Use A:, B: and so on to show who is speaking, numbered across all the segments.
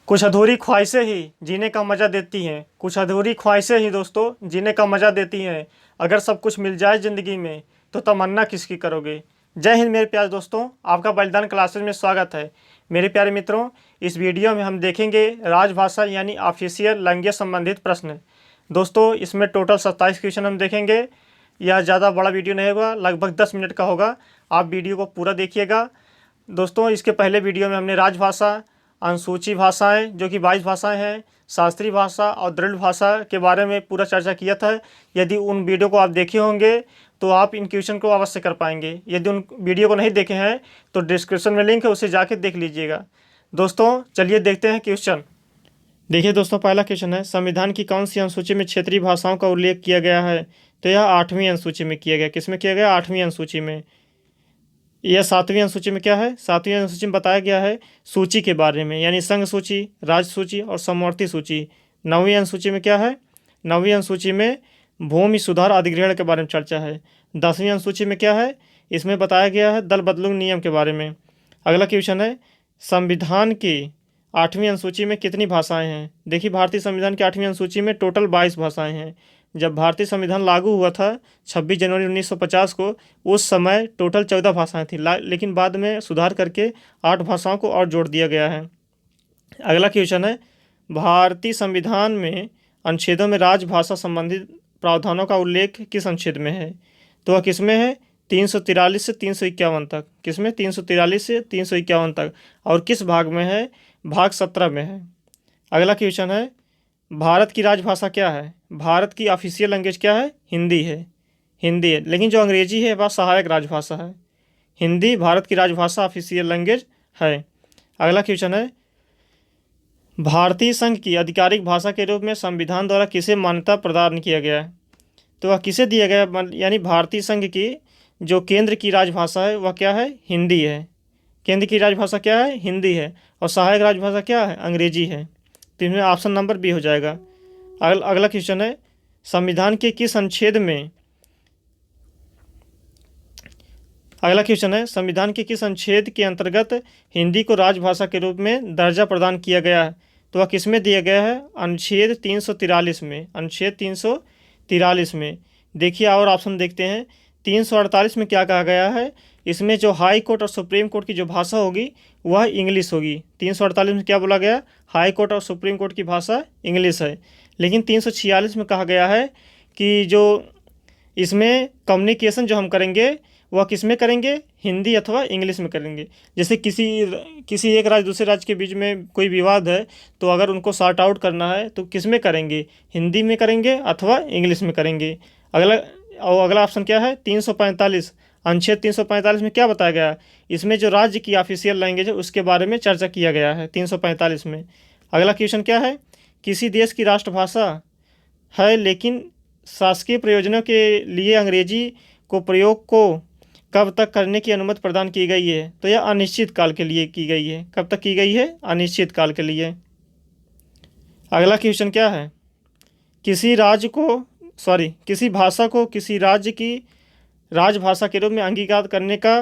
A: कुछ अधूरी ख्वाहिशें ही जीने का मज़ा देती हैं। कुछ अधूरी ख्वाहिशें ही दोस्तों जीने का मज़ा देती हैं। अगर सब कुछ मिल जाए ज़िंदगी में तो तमन्ना किसकी करोगे। जय हिंद मेरे प्यारे दोस्तों, आपका बलिदान क्लासेस में स्वागत है। मेरे प्यारे मित्रों, इस वीडियो में हम देखेंगे राजभाषा यानी ऑफिशियल लैंग्वेज संबंधित प्रश्न। दोस्तों इसमें टोटल 27 क्वेश्चन हम देखेंगे। यह ज़्यादा बड़ा वीडियो नहीं होगा, लगभग 10 मिनट का होगा। आप वीडियो को पूरा देखिएगा। दोस्तों इसके पहले वीडियो में हमने राजभाषा, अनुसूची भाषाएं जो कि 22 भाषाएं हैं, शास्त्रीय भाषा और दृढ़ भाषा के बारे में पूरा चर्चा किया था। यदि उन वीडियो को आप देखे होंगे तो आप इन क्वेश्चन को अवश्य कर पाएंगे। यदि उन वीडियो को नहीं देखे हैं तो डिस्क्रिप्शन में लिंक है, उसे जाके देख लीजिएगा। दोस्तों चलिए देखते हैं क्वेश्चन। देखिए दोस्तों, पहला क्वेश्चन है, संविधान की कौन सी अनुसूची में क्षेत्रीय भाषाओं का उल्लेख किया गया है? तो यह 8वीं अनुसूची में किया गया। किसमें किया गया? 8वीं अनुसूची में। यह 7वीं अनुसूची में क्या है? 7वीं अनुसूची में बताया गया है सूची के बारे में, यानी संघ सूची, राज्य सूची और समवर्ती सूची। 9वीं अनुसूची में क्या है? 9वीं अनुसूची में भूमि सुधार अधिग्रहण के बारे में चर्चा है। 10वीं अनुसूची में क्या है? इसमें बताया गया है दल बदलुंग नियम के बारे में। अगला क्वेश्चन है, संविधान की 8वीं अनुसूची में कितनी भाषाएं हैं? देखिए भारतीय संविधान की 8वीं अनुसूची में टोटल 22 भाषाएं हैं। जब भारतीय संविधान लागू हुआ था 26 जनवरी 1950 को, उस समय टोटल 14 भाषाएं थी, लेकिन बाद में सुधार करके 8 भाषाओं को और जोड़ दिया गया है। अगला क्वेश्चन है, भारतीय संविधान में अनुच्छेदों में राजभाषा संबंधित प्रावधानों का उल्लेख किस अनुच्छेद में है? तो वह किसमें है? 343 से 351 तक। किसमें? 343 से 351 तक। और किस भाग में है? भाग 17 में है। अगला क्वेश्चन है, भारत की राजभाषा क्या है? भारत की ऑफिशियल लैंग्वेज क्या है? हिंदी है। हिंदी है, लेकिन जो अंग्रेजी है वह सहायक राजभाषा है। हिंदी भारत की राजभाषा ऑफिशियल लैंग्वेज है। अगला क्वेश्चन है, भारतीय संघ की आधिकारिक भाषा के रूप में संविधान द्वारा किसे मान्यता प्रदान किया गया है? तो वह किसे दिया गया? यानी भारतीय संघ की जो केंद्र की राजभाषा है वह क्या है? हिंदी है। केंद्र की राजभाषा क्या है? हिंदी है। और सहायक राजभाषा क्या है? अंग्रेजी है। तो इसमें ऑप्शन नंबर बी हो जाएगा। अगला क्वेश्चन है, संविधान के किस अनुच्छेद में अगला क्वेश्चन है, संविधान के किस अनुच्छेद के अंतर्गत हिंदी को राजभाषा के रूप में दर्जा प्रदान किया गया है? तो वह किसमें दिया गया है? अनुच्छेद 343 में। अनुच्छेद 343 में। देखिए और ऑप्शन देखते हैं। 348 में क्या कहा गया है? इसमें जो हाई कोर्ट और सुप्रीम कोर्ट की जो भाषा होगी वह इंग्लिश होगी। 348 में क्या बोला गया? हाई कोर्ट और सुप्रीम कोर्ट की भाषा इंग्लिश है। लेकिन 346 में कहा गया है कि जो इसमें कम्युनिकेशन जो हम करेंगे वह किस में करेंगे? हिंदी अथवा इंग्लिश में करेंगे। जैसे किसी एक राज्य दूसरे राज्य के बीच में कोई विवाद है तो अगर उनको सॉर्ट आउट करना है तो किस में करेंगे? हिंदी में करेंगे अथवा इंग्लिश में करेंगे। अगला ऑप्शन क्या है? 345। अनुच्छेद 345 में क्या बताया गया? इसमें जो राज्य की ऑफिशियल लैंग्वेज है उसके बारे में चर्चा किया गया है 345 में। अगला क्वेश्चन क्या है, किसी देश की राष्ट्रभाषा है लेकिन शासकीय प्रयोजनों के लिए अंग्रेजी को प्रयोग को कब तक करने की अनुमति प्रदान की गई है? तो यह अनिश्चित काल के लिए की गई है। कब तक की गई है? अनिश्चित काल के लिए। अगला क्वेश्चन क्या है, किसी भाषा को किसी राज्य की राजभाषा के रूप में अंगीकार करने का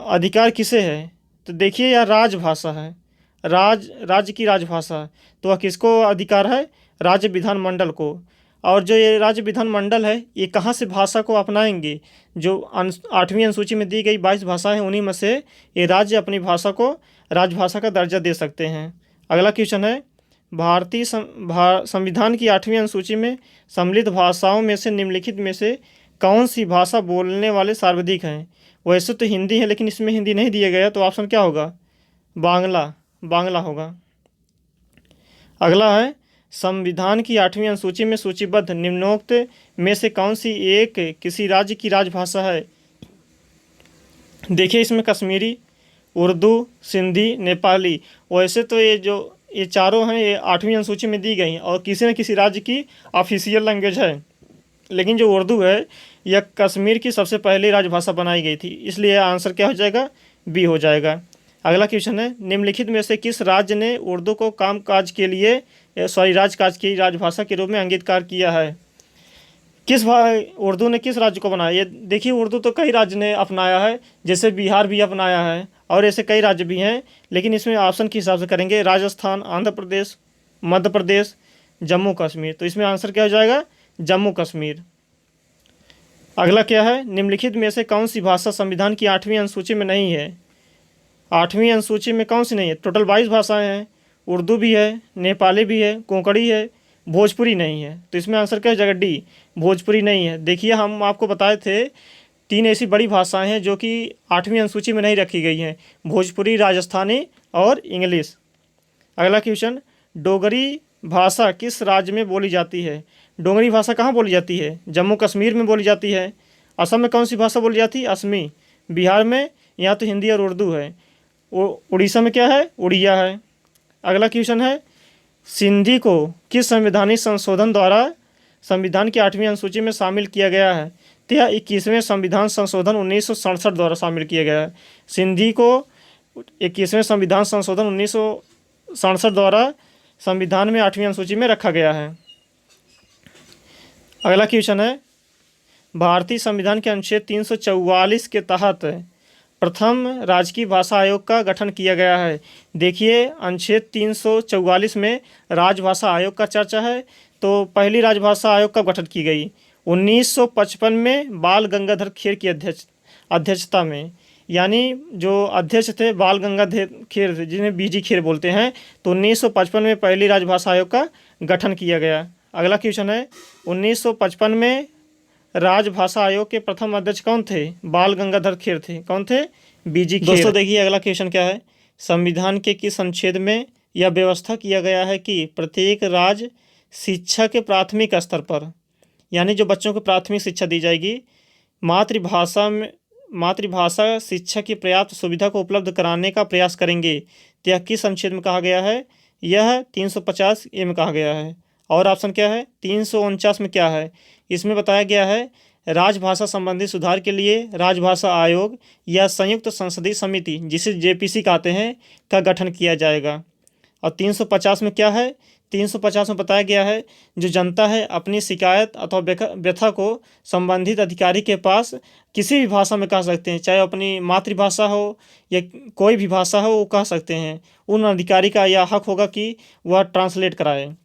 A: अधिकार किसे है? तो देखिए यह राजभाषा है, राज्य की राजभाषा। तो वह किसको अधिकार है? राज्य विधानमंडल को। और जो ये राज्य विधानमंडल है ये कहाँ से भाषा को अपनाएंगे? जो 8वीं अनुसूची में दी गई 22 भाषाएं हैं उन्हीं में से ये राज्य अपनी भाषा को राजभाषा का दर्जा दे सकते हैं। अगला क्वेश्चन है, भारतीय संविधान की 8वीं अनुसूची में सम्मिलित भाषाओं में से निम्नलिखित में से कौन सी भाषा बोलने वाले सर्वाधिक हैं? वैसे तो हिंदी है लेकिन इसमें हिंदी नहीं दिया गया, तो ऑप्शन क्या होगा? बांग्ला होगा। अगला है, संविधान की 8वीं अनुसूची में सूचीबद्ध निम्नोक्त में से कौन सी एक किसी राज्य की राजभाषा है? देखिए इसमें कश्मीरी, उर्दू, सिंधी, नेपाली। वैसे तो ये चारों हैं ये 8वीं अनुसूची में दी गई और किसी न किसी राज्य की ऑफिशियल लैंग्वेज है। लेकिन जो उर्दू है यह कश्मीर की सबसे पहली राजभाषा बनाई गई थी, इसलिए आंसर क्या हो जाएगा? बी हो जाएगा। अगला क्वेश्चन है, निम्नलिखित में से किस राज्य ने उर्दू को राजकाज की राजभाषा के रूप में अंगीकार किया है? उर्दू ने किस राज्य को बनाया? ये देखिए उर्दू तो कई राज्य ने अपनाया है, जैसे बिहार भी अपनाया है और ऐसे कई राज्य भी हैं, लेकिन इसमें ऑप्शन के हिसाब से करेंगे। राजस्थान, आंध्र प्रदेश, मध्य प्रदेश, जम्मू कश्मीर। तो इसमें आंसर क्या हो जाएगा? जम्मू कश्मीर। अगला क्या है? निम्नलिखित में से कौन सी भाषा संविधान की 8वीं अनुसूची में नहीं है? 8वीं अनुसूची में कौन सी नहीं है? टोटल 22 भाषाएं हैं। उर्दू भी है, नेपाली भी है, कोंकणी है, भोजपुरी नहीं है। तो इसमें आंसर क्या हो जाएगा? डी, भोजपुरी नहीं है। देखिए, हम आपको बताए थे 3 ऐसी बड़ी भाषाएं हैं जो कि 8वीं अनुसूची में नहीं रखी गई हैं, भोजपुरी, राजस्थानी और इंग्लिश। अगला क्वेश्चन, डोगरी भाषा किस राज्य में बोली जाती है? डोगरी भाषा कहाँ बोली जाती है? जम्मू कश्मीर में बोली जाती है। असम में कौन सी भाषा बोली जाती है? असमी। बिहार में यहाँ तो हिंदी और उर्दू है। उड़ीसा में क्या है? उड़िया है। अगला क्वेश्चन है, सिंधी को किस संवैधानिक संशोधन द्वारा संविधान की 8वीं अनुसूची में शामिल किया गया है? तो यह 21वें संविधान संशोधन 1967 द्वारा शामिल किया गया है। सिंधी को 21वें संविधान संशोधन 1967 द्वारा संविधान में 8वीं अनुसूची में रखा गया है। अगला क्वेश्चन है, भारतीय संविधान के अनुच्छेद 344 के तहत प्रथम राजकीय भाषा आयोग का गठन किया गया है। देखिए, अनुच्छेद 344 में राजभाषा आयोग का चर्चा है। तो पहली राजभाषा आयोग कब गठन की गई? 1955 में बाल गंगाधर खेर की अध्यक्षता में। यानी जो अध्यक्ष थे बाल गंगाधर खेर थे, जिन्हें बीजी खेर बोलते हैं। तो 1955 में पहली राजभाषा आयोग का गठन किया गया। अगला क्वेश्चन है, 1955 में राजभाषा आयोग के प्रथम अध्यक्ष कौन थे? बाल गंगाधर खेर थे। कौन थे? बीजी खेर। दोस्तों देखिए, अगला क्वेश्चन क्या है, संविधान के किस अनुच्छेद में यह व्यवस्था किया गया है कि प्रत्येक राज्य शिक्षा के प्राथमिक स्तर पर, यानी जो बच्चों को प्राथमिक शिक्षा दी जाएगी, मातृभाषा शिक्षा की पर्याप्त सुविधा को उपलब्ध कराने का प्रयास करेंगे? तो यह किस अनुच्छेद में कहा गया है? यह 350A में कहा गया है। और ऑप्शन क्या है? 349 में क्या है? इसमें बताया गया है, राजभाषा संबंधी सुधार के लिए राजभाषा आयोग या संयुक्त संसदीय समिति, जिसे JPC कहते हैं, का गठन किया जाएगा। और 350 में क्या है? 350 में बताया गया है, जो जनता है अपनी शिकायत अथवा व्यथा को संबंधित अधिकारी के पास किसी भी भाषा में कह सकते हैं, चाहे अपनी मातृभाषा हो या कोई भी भाषा हो, वो कह सकते हैं। उन अधिकारी का यह हक होगा कि वह ट्रांसलेट कराए।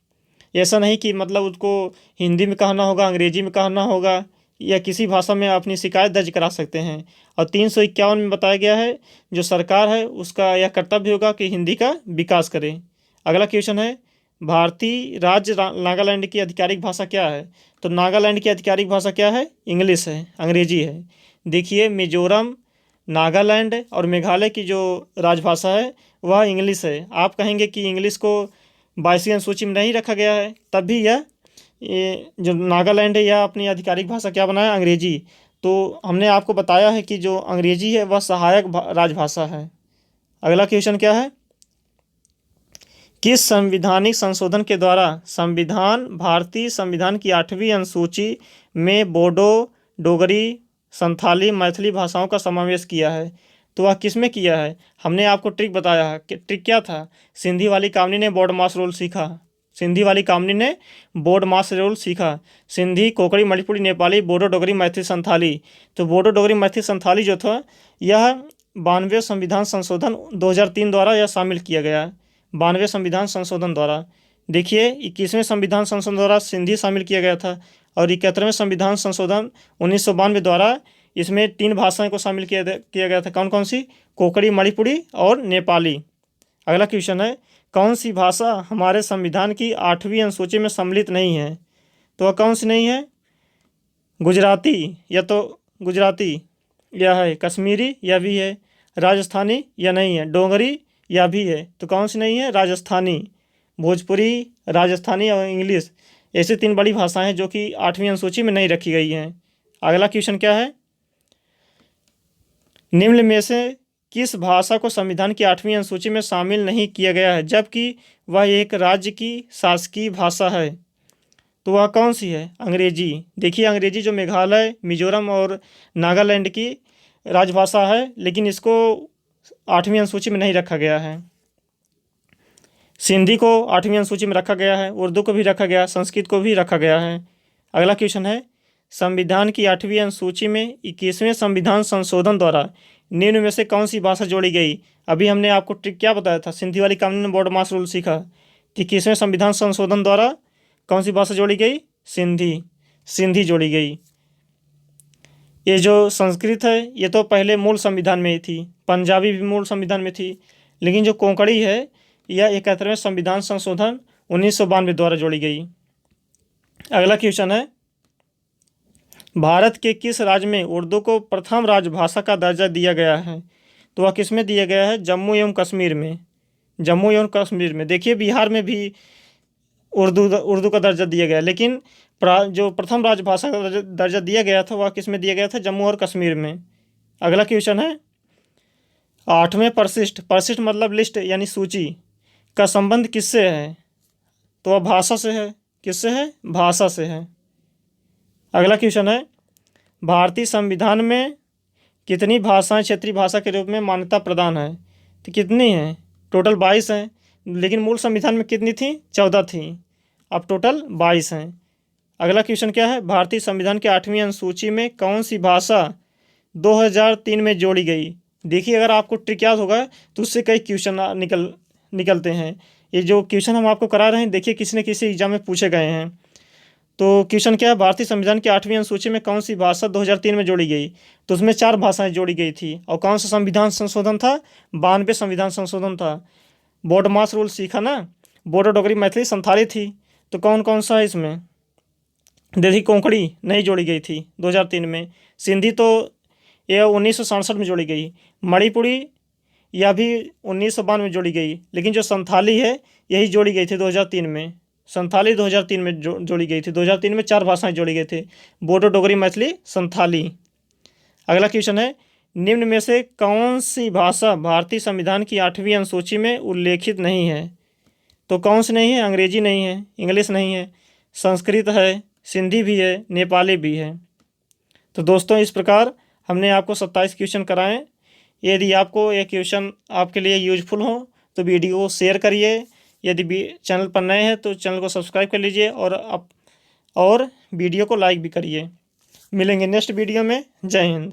A: ऐसा नहीं कि मतलब उसको हिंदी में कहना होगा, अंग्रेजी में कहना होगा, या किसी भाषा में अपनी शिकायत दर्ज करा सकते हैं। और 351 में बताया गया है, जो सरकार है उसका यह कर्तव्य होगा कि हिंदी का विकास करे। अगला क्वेश्चन है, भारतीय राज्य नागालैंड की आधिकारिक भाषा क्या है? तो नागालैंड की आधिकारिक भाषा क्या है? इंग्लिश है, अंग्रेजी है। देखिए, मिजोरम, नागालैंड और मेघालय की जो राजभाषा है वह इंग्लिश है। आप कहेंगे कि इंग्लिश को 22वीं अनुसूची में नहीं रखा गया है, तब भी ये जो नागालैंड है यह अपनी आधिकारिक भाषा क्या बनाया? अंग्रेजी। तो हमने आपको बताया है कि जो अंग्रेजी है वह सहायक राजभाषा है। अगला क्वेश्चन क्या है, किस संविधानिक संशोधन के द्वारा भारतीय संविधान की 8वीं अनुसूची में बोडो, डोगरी, संथाली, मैथिली भाषाओं का समावेश किया है? तो वह किस में किया है? हमने आपको ट्रिक बताया है कि ट्रिक क्या था? सिंधी वाली कामनी ने बोर्ड मास रूल सीखा। सिंधी, कोंकणी, मणिपुरी, नेपाली, बोडो, डोगरी, मैथिली, संथाली। तो बोडो, डोगरी, मैथिली, संथाली जो था यह 92वें संविधान संशोधन 2003 द्वारा यह शामिल किया गया। 92वें संविधान संशोधन द्वारा। देखिए, 21वें संविधान संशोधन द्वारा सिंधी शामिल किया गया था, और 71वें संविधान संशोधन 1992 द्वारा इसमें 3 भाषाओं को शामिल किया गया था। कौन कौन सी? कोंकणी, मणिपुरी और नेपाली। अगला क्वेश्चन है, कौन सी भाषा हमारे संविधान की 8वीं अनुसूची में सम्मिलित नहीं है? तो वह कौन सी नहीं है? गुजराती, यह है। कश्मीरी, यह भी है। राजस्थानी, यह नहीं है। डोगरी, यह भी है। तो कौन सी नहीं है? राजस्थानी। भोजपुरी, राजस्थानी और इंग्लिश, ऐसी 3 बड़ी भाषाएं हैं जो कि 8वीं अनुसूची में नहीं रखी गई हैं। अगला क्वेश्चन क्या है, निम्न में से किस भाषा को संविधान की 8वीं अनुसूची में शामिल नहीं किया गया है, जबकि वह एक राज्य की शासकीय भाषा है? तो वह कौन सी है? अंग्रेजी। देखिए, अंग्रेजी जो मेघालय, मिजोरम और नागालैंड की राजभाषा है, लेकिन इसको 8वीं अनुसूची में नहीं रखा गया है। सिंधी को 8वीं अनुसूची में रखा गया है, उर्दू को भी रखा गया, संस्कृत को भी रखा गया है। अगला क्वेश्चन है, संविधान की 8वीं अनुसूची में 21वें संविधान संशोधन द्वारा निम्न में से कौन सी भाषा जोड़ी गई? अभी हमने आपको ट्रिक क्या बताया था, सिंधी वाली कानून बोर्ड मास रूल सीखा। 21वें संविधान संशोधन द्वारा कौन सी भाषा जोड़ी गई? सिंधी जोड़ी गई। ये जो संस्कृत है ये तो पहले मूल संविधान में ही थी, पंजाबी भी मूल संविधान में थी, लेकिन जो कोंकणी है यह 71वें संविधान संशोधन 1992 द्वारा जोड़ी गई। अगला क्वेश्चन है, भारत के किस राज्य में उर्दू को प्रथम राजभाषा का दर्जा दिया गया है? तो वह किस में दिया गया है? जम्मू एवं कश्मीर में। जम्मू एवं कश्मीर में। देखिए बिहार में भी उर्दू का दर्जा दिया गया, लेकिन जो प्रथम राजभाषा का दर्जा दिया गया था वह किस में दिया गया था? जम्मू और कश्मीर में। अगला क्वेश्चन है, 8वें परिशिष्ट मतलब लिस्ट यानी सूची का संबंध किससे है? तो वह भाषा से है। किससे है? भाषा से है। अगला क्वेश्चन है, भारतीय संविधान में कितनी भाषाएं क्षेत्रीय भाषा के रूप में मान्यता प्रदान है? तो कितनी हैं? टोटल 22 हैं, लेकिन मूल संविधान में कितनी थी? 14 थी, अब टोटल 22 हैं। अगला क्वेश्चन क्या है, भारतीय संविधान के 8वीं अनुसूची में कौन सी भाषा 2003 में जोड़ी गई? देखिए अगर आपको ट्रिक याद होगा तो उससे कई क्वेश्चन निकलते हैं। ये जो क्वेश्चन हम आपको करा रहे हैं देखिए किसी न किसी एग्जाम में पूछे गए हैं। तो क्वेश्चन क्या है, भारतीय संविधान की 8वीं अनुसूची में कौन सी भाषा 2003 में जोड़ी गई? तो उसमें 4 भाषाएं जोड़ी गई थी। और कौन सा संविधान संशोधन था? 92 संविधान संशोधन था। बोर्ड मास रूल सीखा ना, बोडो डोगरी मैथिली संथाली थी। तो कौन कौन सा है इसमें? देखिए कोंकणी नहीं जोड़ी गई थी 2003 में। सिंधी तो यह 1967 में जोड़ी गई। मणिपुरी यह भी 1992 में जोड़ी गई, लेकिन जो संथाली है यही जोड़ी गई थी 2003 में। संथाली 2003 में जोड़ी गई थी। 2003 में 4 भाषाएं जोड़ी गई थी, बोडो डोगरी मैथिली संथाली। अगला क्वेश्चन है, निम्न में से कौन सी भाषा भारतीय संविधान की 8वीं अनुसूची में उल्लेखित नहीं है? तो कौन सी नहीं है? अंग्रेजी नहीं है, इंग्लिश नहीं है, संस्कृत है, सिंधी भी है, नेपाली भी है। तो दोस्तों इस प्रकार हमने आपको 27 क्वेश्चन कराएं। यदि आपको ये क्वेश्चन आपके लिए यूजफुल हो तो वीडियो को शेयर करिए। यदि चैनल पर नए हैं तो चैनल को सब्सक्राइब कर लीजिए और वीडियो को लाइक भी करिए। मिलेंगे नेक्स्ट वीडियो में। जय हिंद।